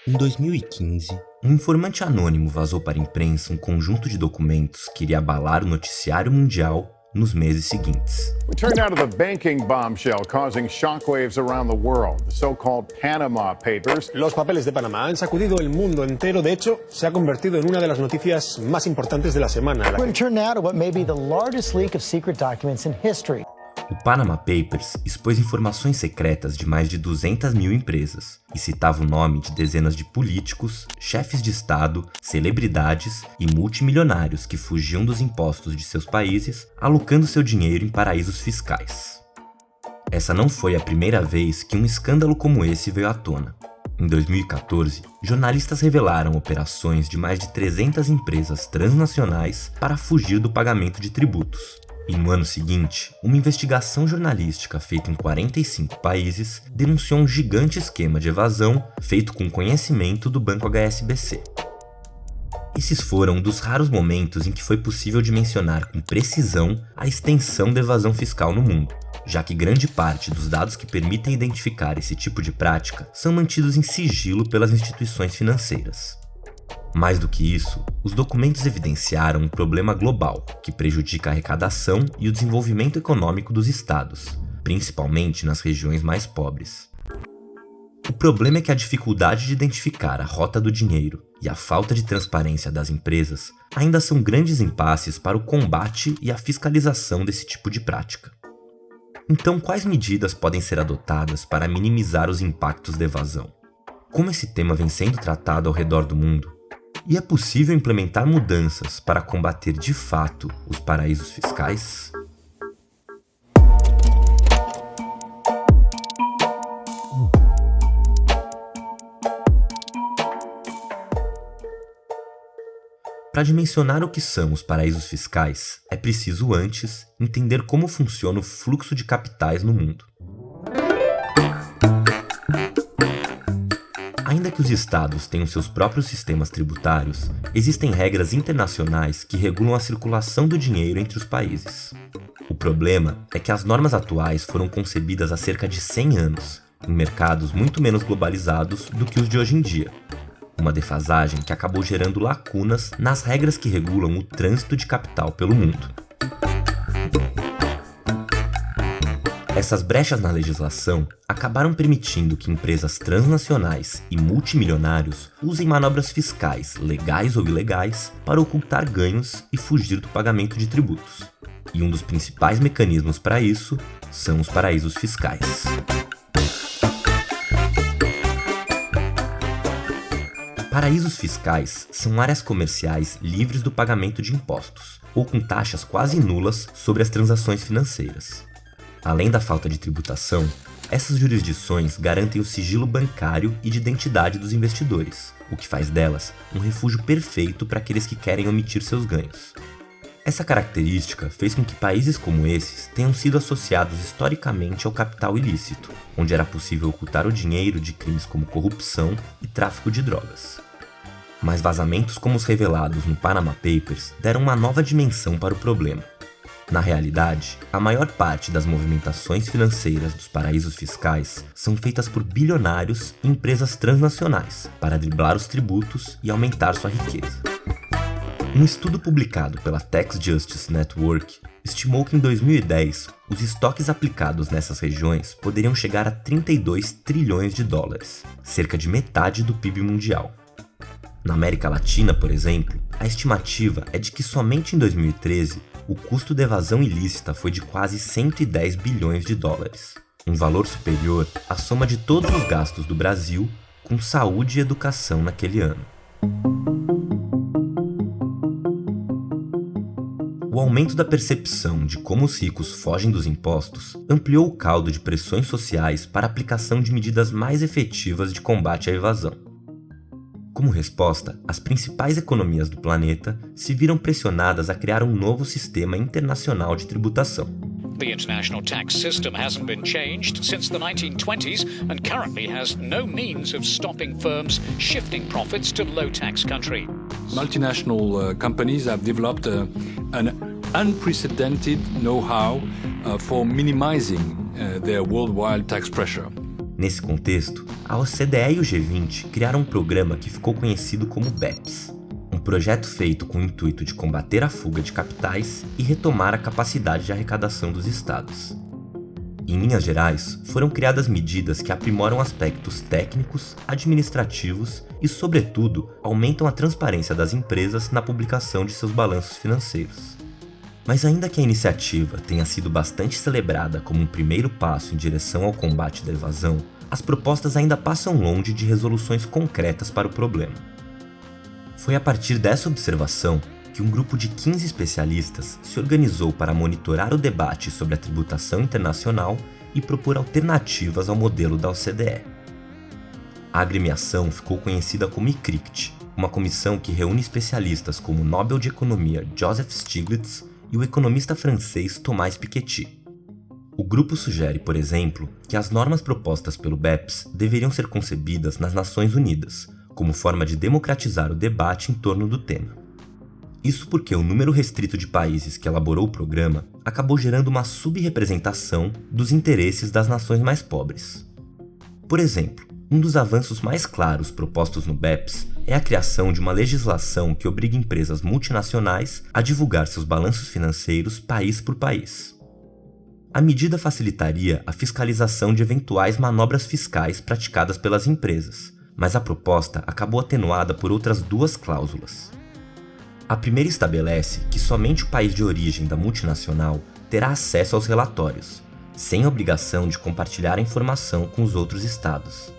Em 2015, um informante anônimo vazou para a imprensa um conjunto de documentos que iria abalar o noticiário mundial nos meses seguintes. We turn now to the banking bombshell causing shockwaves around the world, the so-called Panama Papers. Los papeles de Panamá han sacudido el mundo entero. De hecho, se ha convertido en una de las noticias más importantes de la semana. We turn now to what may be the largest leak of secret documents in history. O Panama Papers expôs informações secretas de mais de 200 mil empresas e citava o nome de dezenas de políticos, chefes de Estado, celebridades e multimilionários que fugiam dos impostos de seus países, alocando seu dinheiro em paraísos fiscais. Essa não foi a primeira vez que um escândalo como esse veio à tona. Em 2014, jornalistas revelaram operações de mais de 300 empresas transnacionais para fugir do pagamento de tributos. E no ano seguinte, uma investigação jornalística feita em 45 países denunciou um gigante esquema de evasão feito com conhecimento do banco HSBC. Esses foram um dos raros momentos em que foi possível dimensionar com precisão a extensão da evasão fiscal no mundo, já que grande parte dos dados que permitem identificar esse tipo de prática são mantidos em sigilo pelas instituições financeiras. Mais do que isso, os documentos evidenciaram um problema global que prejudica a arrecadação e o desenvolvimento econômico dos estados, principalmente nas regiões mais pobres. O problema é que a dificuldade de identificar a rota do dinheiro e a falta de transparência das empresas ainda são grandes impasses para o combate e a fiscalização desse tipo de prática. Então, quais medidas podem ser adotadas para minimizar os impactos da evasão? Como esse tema vem sendo tratado ao redor do mundo? E é possível implementar mudanças para combater de fato os paraísos fiscais? Para dimensionar o que são os paraísos fiscais, é preciso antes entender como funciona o fluxo de capitais no mundo. Ainda que os estados tenham seus próprios sistemas tributários, existem regras internacionais que regulam a circulação do dinheiro entre os países. O problema é que as normas atuais foram concebidas há cerca de 100 anos, em mercados muito menos globalizados do que os de hoje em dia. Uma defasagem que acabou gerando lacunas nas regras que regulam o trânsito de capital pelo mundo. Essas brechas na legislação acabaram permitindo que empresas transnacionais e multimilionários usem manobras fiscais, legais ou ilegais, para ocultar ganhos e fugir do pagamento de tributos. E um dos principais mecanismos para isso são os paraísos fiscais. Paraísos fiscais são áreas comerciais livres do pagamento de impostos, ou com taxas quase nulas sobre as transações financeiras. Além da falta de tributação, essas jurisdições garantem o sigilo bancário e de identidade dos investidores, o que faz delas um refúgio perfeito para aqueles que querem omitir seus ganhos. Essa característica fez com que países como esses tenham sido associados historicamente ao capital ilícito, onde era possível ocultar o dinheiro de crimes como corrupção e tráfico de drogas. Mas vazamentos como os revelados no Panama Papers deram uma nova dimensão para o problema. Na realidade, a maior parte das movimentações financeiras dos paraísos fiscais são feitas por bilionários e empresas transnacionais para driblar os tributos e aumentar sua riqueza. Um estudo publicado pela Tax Justice Network estimou que em 2010 os estoques aplicados nessas regiões poderiam chegar a 32 trilhões de dólares, cerca de metade do PIB mundial. Na América Latina, por exemplo, a estimativa é de que somente em 2013 o custo da evasão ilícita foi de quase 110 bilhões de dólares, um valor superior à soma de todos os gastos do Brasil com saúde e educação naquele ano. O aumento da percepção de como os ricos fogem dos impostos ampliou o caldo de pressões sociais para a aplicação de medidas mais efetivas de combate à evasão. Como resposta, as principais economias do planeta se viram pressionadas a criar um novo sistema internacional de tributação. The international tax system hasn't been changed since the 1920s and currently has no means of stopping firms shifting profits to low-tax countries. Multinational companies have developed an unprecedented know-how for minimizing their worldwide tax pressure. Nesse contexto, a OCDE e o G20 criaram um programa que ficou conhecido como BEPS, um projeto feito com o intuito de combater a fuga de capitais e retomar a capacidade de arrecadação dos estados. Em linhas gerais, foram criadas medidas que aprimoram aspectos técnicos, administrativos e, sobretudo, aumentam a transparência das empresas na publicação de seus balanços financeiros. Mas ainda que a iniciativa tenha sido bastante celebrada como um primeiro passo em direção ao combate da evasão, as propostas ainda passam longe de resoluções concretas para o problema. Foi a partir dessa observação que um grupo de 15 especialistas se organizou para monitorar o debate sobre a tributação internacional e propor alternativas ao modelo da OCDE. A agremiação ficou conhecida como ICRICT, uma comissão que reúne especialistas como o Nobel de Economia Joseph Stiglitz e o economista francês Thomas Piketty. O grupo sugere, por exemplo, que as normas propostas pelo BEPS deveriam ser concebidas nas Nações Unidas, como forma de democratizar o debate em torno do tema. Isso porque o número restrito de países que elaborou o programa acabou gerando uma subrepresentação dos interesses das nações mais pobres. Por exemplo, um dos avanços mais claros propostos no BEPS é a criação de uma legislação que obriga empresas multinacionais a divulgar seus balanços financeiros país por país. A medida facilitaria a fiscalização de eventuais manobras fiscais praticadas pelas empresas, mas a proposta acabou atenuada por outras duas cláusulas. A primeira estabelece que somente o país de origem da multinacional terá acesso aos relatórios, sem a obrigação de compartilhar a informação com os outros estados.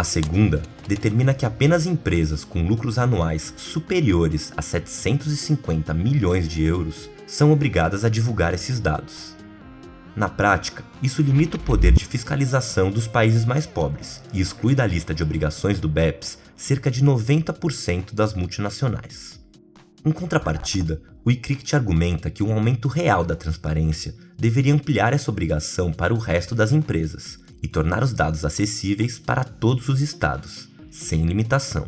A segunda determina que apenas empresas com lucros anuais superiores a 750 milhões de euros são obrigadas a divulgar esses dados. Na prática, isso limita o poder de fiscalização dos países mais pobres e exclui da lista de obrigações do BEPS cerca de 90% das multinacionais. Em contrapartida, o ICRICT argumenta que um aumento real da transparência deveria ampliar essa obrigação para o resto das empresas e tornar os dados acessíveis para todos os estados, sem limitação.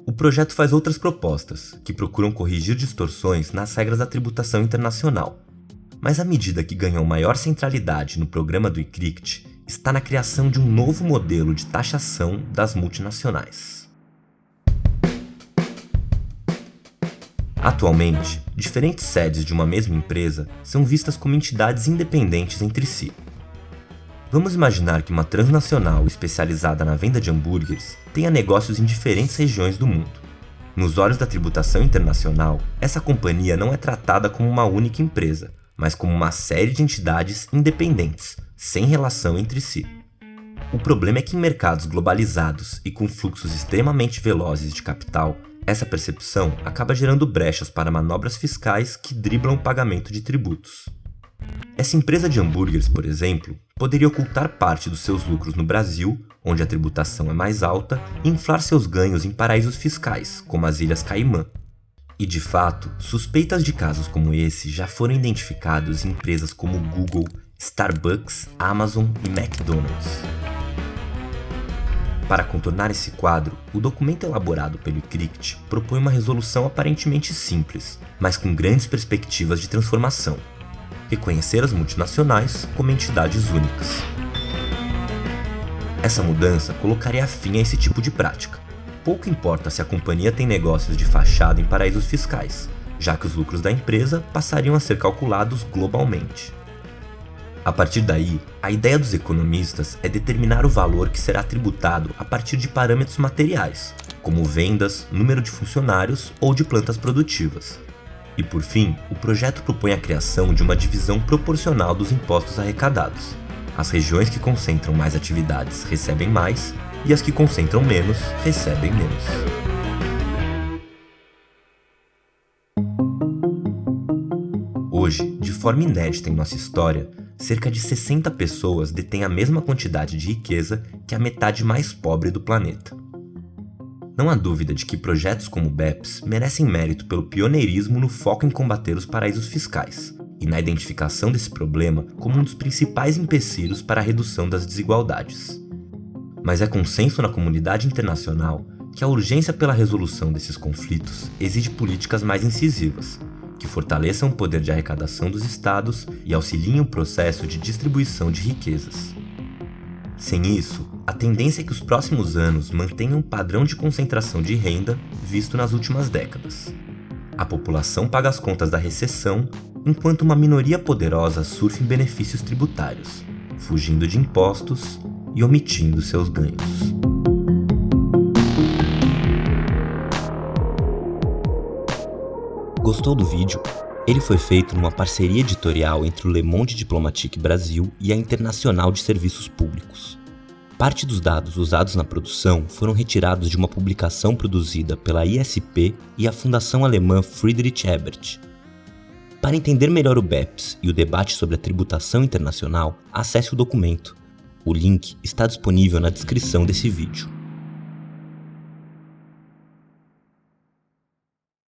O projeto faz outras propostas, que procuram corrigir distorções nas regras da tributação internacional. Mas a medida que ganhou maior centralidade no programa do ICRICT está na criação de um novo modelo de taxação das multinacionais. Atualmente, diferentes sedes de uma mesma empresa são vistas como entidades independentes entre si. Vamos imaginar que uma transnacional especializada na venda de hambúrgueres tenha negócios em diferentes regiões do mundo. Nos olhos da tributação internacional, essa companhia não é tratada como uma única empresa, mas como uma série de entidades independentes, sem relação entre si. O problema é que em mercados globalizados e com fluxos extremamente velozes de capital, essa percepção acaba gerando brechas para manobras fiscais que driblam o pagamento de tributos. Essa empresa de hambúrgueres, por exemplo, poderia ocultar parte dos seus lucros no Brasil, onde a tributação é mais alta, e inflar seus ganhos em paraísos fiscais, como as Ilhas Caimã. E de fato, suspeitas de casos como esse já foram identificados em empresas como Google, Starbucks, Amazon e McDonald's. Para contornar esse quadro, o documento elaborado pelo ICRICT propõe uma resolução aparentemente simples, mas com grandes perspectivas de transformação: reconhecer as multinacionais como entidades únicas. Essa mudança colocaria fim a esse tipo de prática. Pouco importa se a companhia tem negócios de fachada em paraísos fiscais, já que os lucros da empresa passariam a ser calculados globalmente. A partir daí, a ideia dos economistas é determinar o valor que será tributado a partir de parâmetros materiais, como vendas, número de funcionários ou de plantas produtivas. E por fim, o projeto propõe a criação de uma divisão proporcional dos impostos arrecadados. As regiões que concentram mais atividades recebem mais, e as que concentram menos recebem menos. Hoje, de forma inédita em nossa história, cerca de 60 pessoas detêm a mesma quantidade de riqueza que a metade mais pobre do planeta. Não há dúvida de que projetos como o BEPS merecem mérito pelo pioneirismo no foco em combater os paraísos fiscais e na identificação desse problema como um dos principais empecilhos para a redução das desigualdades. Mas é consenso na comunidade internacional que a urgência pela resolução desses conflitos exige políticas mais incisivas, que fortaleçam o poder de arrecadação dos estados e auxiliem o processo de distribuição de riquezas. Sem isso, a tendência é que os próximos anos mantenham um padrão de concentração de renda visto nas últimas décadas. A população paga as contas da recessão, enquanto uma minoria poderosa surfa em benefícios tributários, fugindo de impostos e omitindo seus ganhos. Gostou do vídeo? Ele foi feito numa parceria editorial entre o Le Monde Diplomatique Brasil e a Internacional de Serviços Públicos. Parte dos dados usados na produção foram retirados de uma publicação produzida pela ISP e a Fundação Alemã Friedrich Ebert. Para entender melhor o BEPS e o debate sobre a tributação internacional, acesse o documento. O link está disponível na descrição desse vídeo.